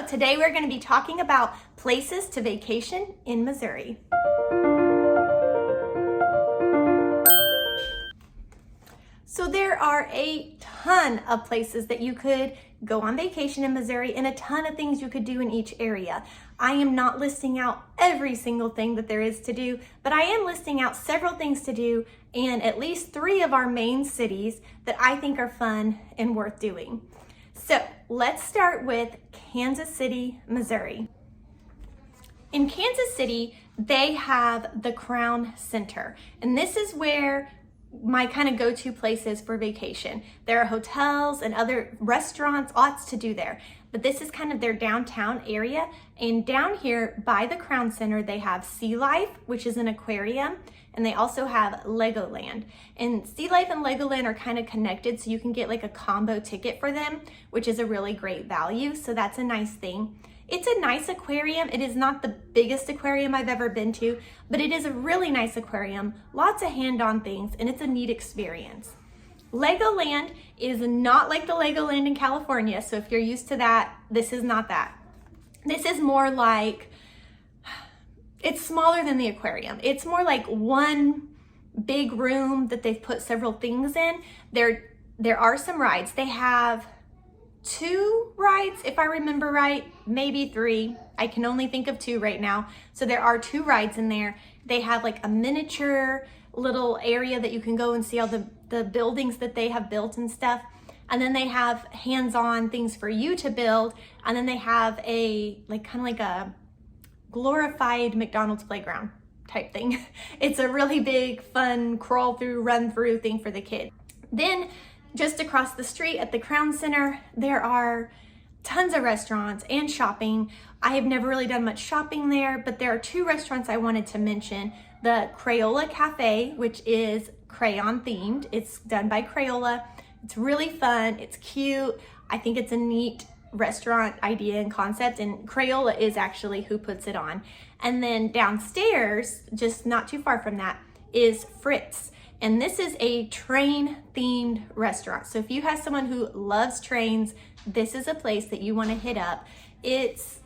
So today we're going to be talking about places to vacation in Missouri. So there are a ton of places that you could go on vacation in Missouri and a ton of things you could do in each area. I am not listing out every single thing that there is to do, but I am listing out several things to do in at least 3 of our main cities that I think are fun and worth doing. So let's start with Kansas City, Missouri. In Kansas City, they have the Crown Center, and this is where my kind of go-to places for vacation. There are hotels and other restaurants, lots to do there, but this is kind of their downtown area. And down here by the Crown Center, they have Sea Life, which is an aquarium, and they also have Legoland. And Sea Life and Legoland are kind of connected, so you can get like a combo ticket for them, which is a really great value, so that's a nice thing. It's a nice aquarium. It is not the biggest aquarium I've ever been to, but it is a really nice aquarium, lots of hand-on things, and it's a neat experience. Legoland is not like the Legoland in California, so if you're used to that, this is not that. This is more like, it's smaller than the aquarium. It's more like one big room that they've put several things in. There are some rides. They have 2 rides, if I remember right, maybe 3. I can only think of 2 right now. So there are 2 rides in there. They have like a miniature little area that you can go and see all the buildings that they have built and stuff. And then they have hands-on things for you to build. And then they have a kind of like a glorified McDonald's playground type thing. It's a really big, fun, crawl through, run through thing for the kids. Then just across the street at the Crown Center, there are tons of restaurants and shopping. I have never really done much shopping there, but there are 2 restaurants I wanted to mention. The Crayola Cafe, which is crayon themed. It's done by Crayola. It's really fun. It's cute. I think it's a neat restaurant idea and concept, and Crayola is actually who puts it on. And then downstairs, just not too far from that, is Fritz. And this is a train-themed restaurant. So if you have someone who loves trains, this is a place that you want to hit up. It's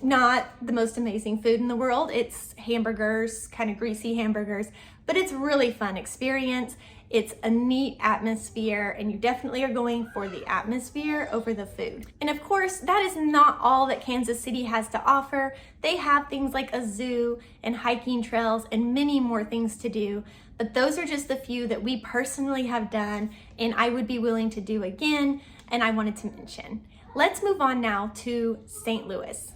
not the most amazing food in the world. It's hamburgers, kind of greasy hamburgers, but it's really fun experience. It's a neat atmosphere, and you definitely are going for the atmosphere over the food. And of course, that is not all that Kansas City has to offer. They have things like a zoo and hiking trails and many more things to do. But those are just the few that we personally have done and I would be willing to do again, and I wanted to mention. Let's move on now to St. Louis.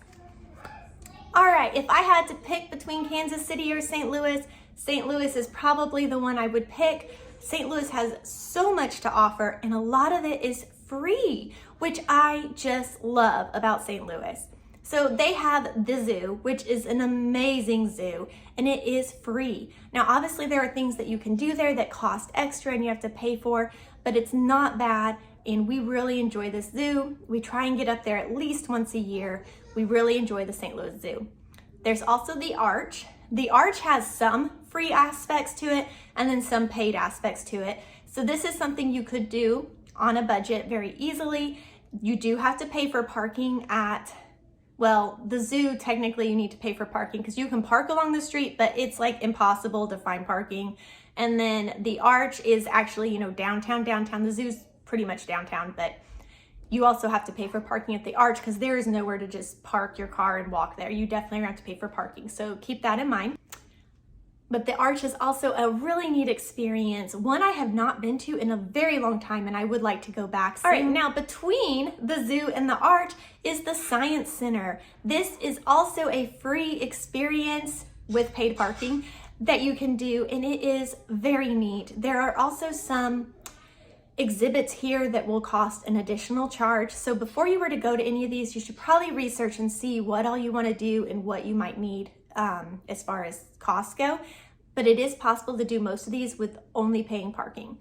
All right, if I had to pick between Kansas City or St. Louis is probably the one I would pick. St. Louis has so much to offer, and a lot of it is free, which I just love about St. Louis. So they have the zoo, which is an amazing zoo, and it is free. Now, obviously there are things that you can do there that cost extra and you have to pay for, but it's not bad, and we really enjoy this zoo. We try and get up there at least once a year. We really enjoy the St. Louis Zoo. There's also the Arch. The Arch has some free aspects to it and then some paid aspects to it. So this is something you could do on a budget very easily. You do have to pay for parking at, well, the zoo, technically you need to pay for parking because you can park along the street, but it's like impossible to find parking. And then the Arch is actually, downtown. The zoo's pretty much downtown, but you also have to pay for parking at the Arch because there is nowhere to just park your car and walk there. You definitely have to pay for parking, so keep that in mind. But the Arch is also a really neat experience, one I have not been to in a very long time, and I would like to go back soon. All right, now between the zoo and the Arch is the Science Center. This is also a free experience with paid parking that you can do, and it is very neat. There are also some exhibits here that will cost an additional charge. So before you were to go to any of these, you should probably research and see what all you want to do and what you might need as far as costs go. But it is possible to do most of these with only paying parking.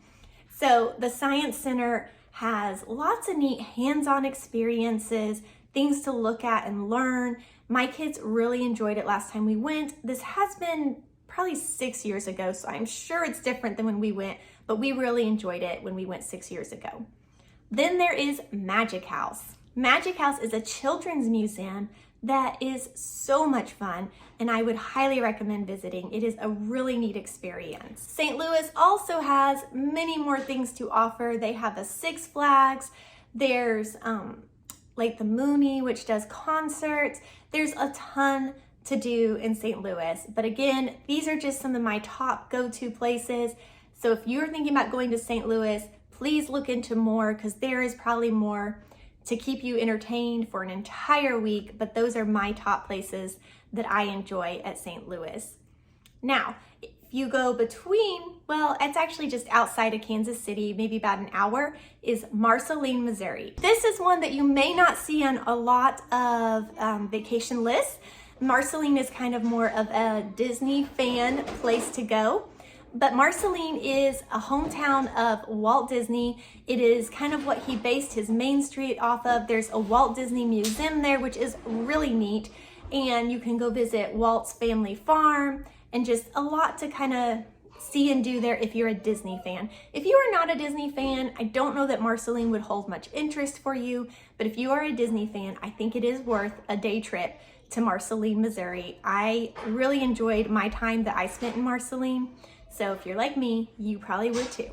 So the Science Center has lots of neat hands-on experiences, things to look at and learn. My kids really enjoyed it last time we went. This has been probably 6 years ago, so I'm sure it's different than when we went, but we really enjoyed it when we went 6 years ago. Then there is Magic House. Magic House is a children's museum that is so much fun, and I would highly recommend visiting. It is a really neat experience. St. Louis also has many more things to offer. They have a Six Flags. There's like the Mooney, which does concerts. There's a ton to do in St. Louis. But again, these are just some of my top go-to places. So if you're thinking about going to St. Louis, please look into more, because there is probably more to keep you entertained for an entire week, but those are my top places that I enjoy at St. Louis. Now, if you go between, well, it's actually just outside of Kansas City, maybe about an hour, is Marceline, Missouri. This is one that you may not see on a lot of vacation lists. Marceline is kind of more of a Disney fan place to go. But Marceline is a hometown of Walt Disney. It is kind of what he based his Main Street off of. There's a Walt Disney Museum there, which is really neat. And you can go visit Walt's family farm, and just a lot to kind of see and do there if you're a Disney fan. If you are not a Disney fan, I don't know that Marceline would hold much interest for you. But if you are a Disney fan, I think it is worth a day trip to Marceline, Missouri. I really enjoyed my time that I spent in Marceline. So if you're like me, you probably would too.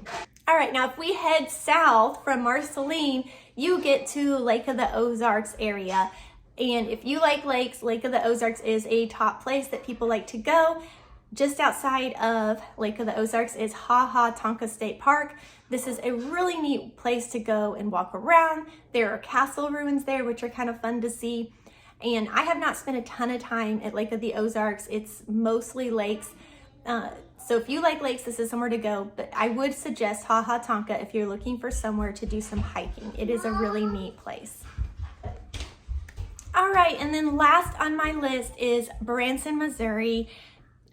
All right, now if we head south from Marceline, you get to Lake of the Ozarks area. And if you like lakes, Lake of the Ozarks is a top place that people like to go. Just outside of Lake of the Ozarks is Ha Ha Tonka State Park. This is a really neat place to go and walk around. There are castle ruins there, which are kind of fun to see. And I have not spent a ton of time at Lake of the Ozarks. It's mostly lakes. So if you like lakes, this is somewhere to go, but I would suggest Ha Ha Tonka if you're looking for somewhere to do some hiking. It is a really neat place. All right, and then last on my list is Branson, Missouri.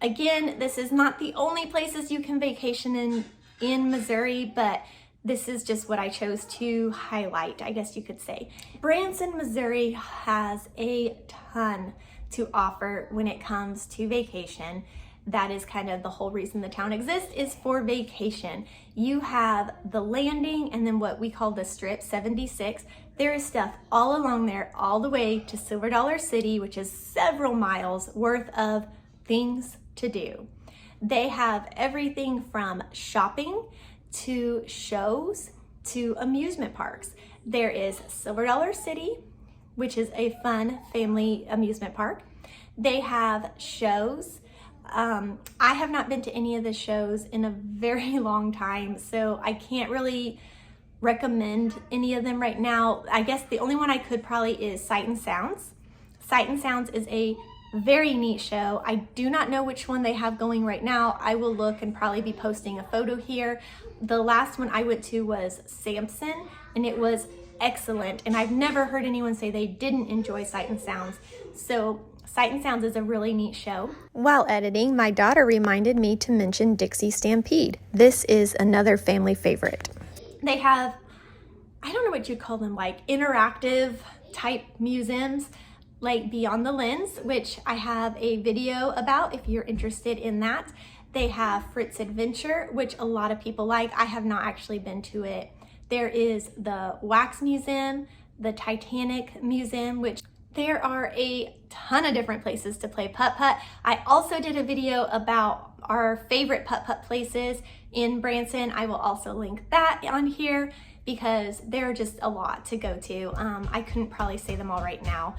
Again, this is not the only places you can vacation in Missouri, but this is just what I chose to highlight, I guess you could say. Branson, Missouri has a ton to offer when it comes to vacation. That is kind of the whole reason the town exists, is for vacation. You have the Landing, and then what we call the Strip 76. There is stuff all along there, all the way to Silver Dollar City, which is several miles worth of things to do. They have everything from shopping to shows to amusement parks. There is Silver Dollar City, which is a fun family amusement park. They have shows. I have not been to any of the shows in a very long time, so I can't really recommend any of them right now. I guess the only one I could probably is Sight and Sounds. Sight and Sounds is a very neat show. I do not know which one they have going right now. I will look and probably be posting a photo here. The last one I went to was Samson, and it was excellent. And I've never heard anyone say they didn't enjoy Sight and Sounds. So Sight and Sounds is a really neat show. While editing, my daughter reminded me to mention Dixie Stampede. This is another family favorite. They have, I don't know what you call them, like interactive type museums, like Beyond the Lens, which I have a video about if you're interested in that. They have Fritz Adventure, which a lot of people like. I have not actually been to it. There is the Wax Museum, the Titanic Museum, which there are a ton of different places to play putt-putt. I also did a video about our favorite putt-putt places in Branson. I will also link that on here because there are just a lot to go to. I couldn't probably say them all right now.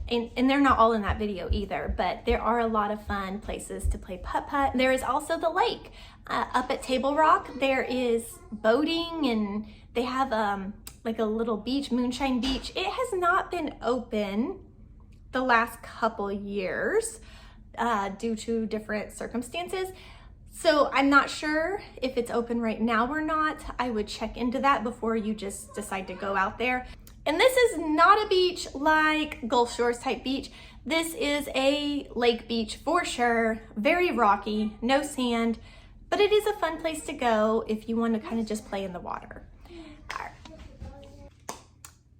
And they're not all in that video either, but there are a lot of fun places to play putt-putt. There is also the lake. Up at Table Rock, there is boating, and they have like a little beach, Moonshine Beach. It has not been open the last couple years due to different circumstances. So I'm not sure if it's open right now or not. I would check into that before you just decide to go out there. And this is not a beach like Gulf Shores type beach. This is a lake beach for sure. Very rocky, no sand, but it is a fun place to go if you want to kind of just play in the water.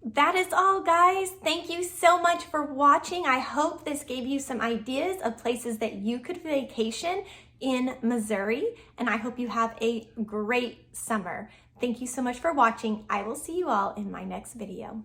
That is all, guys. Thank you so much for watching. I hope this gave you some ideas of places that you could vacation in Missouri, and I hope you have a great summer. Thank you so much for watching. I will see you all in my next video.